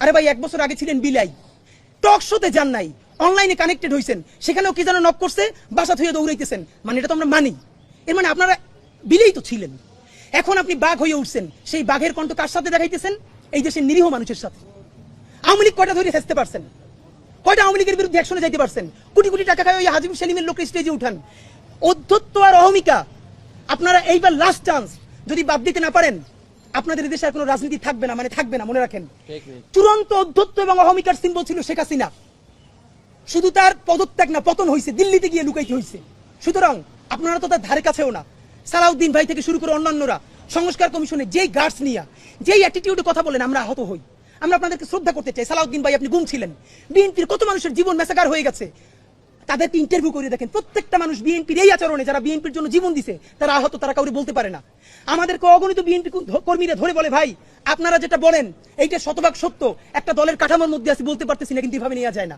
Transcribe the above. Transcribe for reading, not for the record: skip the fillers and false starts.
আরে ভাই 1 বছর আগে ছিলেন বিলাই, টক শোতে যান নাই, অনলাইনে কানেক্টেড হইছেন, সেখানেও কি যেন নক করছে, বাসা থুয়ে দৌড়াইতেছেন। মানে এটা তো আমরা মানি। এর মানে আপনারা বিলেই তো ছিলেন। এখন আপনি বাঘ হয়ে উঠছেন, সেই বাঘের কণ্ঠ কার সাথে দেখাইতেছেন? এই দেশের নিরীহ মানুষের সাথে। আওয়ামী লীগ কয়টা ধরে হেসতে পারছেন? কয়টা আওয়ামী লীগের বিরুদ্ধে অ্যাকশনে যাইতে পারছেন? কোটি কোটি টাকা খায় ওই হাজিম সেলিমের লোক স্টেজে উঠান। অধ্যত্ব আর অহমিকা আপনারা এইবার লাস্ট চান্স, যদি বাদ দিতে না পারেন আপনাদের দেশে আর কোনো রাজনীতি থাকবে না, মানে থাকবে না, মনে রাখেন। চূড়ান্ত অধ্যত্ব এবং অহমিকার সিম্বল ছিল শেখ হাসিনা। শুধু তার পদত্যাগ না, পতন হয়েছে, দিল্লিতে গিয়ে লুকাইতে হয়েছে। সুতরাং আপনারা তো তার ধারে কাছেও না। সালাউদ্দিন ভাই থেকে শুরু করে অন্যান্যরা সংস্কার কমিশনে যেই গার্ডস নিয়ে, যেই অ্যাটিটিউডে কথা বলেন, আমরা আহত হই। আমরা আপনাদেরকে শ্রদ্ধা করতে চাই। সালাউদ্দিন ভাই, আপনি গুম ছিলেন, বিএনপির কত মানুষের জীবন মেসাকার হয়ে গেছে। তাদেরকে ইন্টারভিউ করে দেখেন, প্রত্যেকটা মানুষ বিএনপির এই আচরণে, যারা বিএনপির জন্য জীবন দিছে, তারা আহত, তারা কাউকে বলতে পারে না। আমাদেরকে অগণিত বিএনপি কর্মীরা ধরে বলে, ভাই আপনারা যেটা বলেন এইটা শতভাগ সত্য, একটা দলের কাঠামোর মধ্যে আছে, বলতে পারতেছি না, কিন্তু এভাবে নেওয়া যায় না।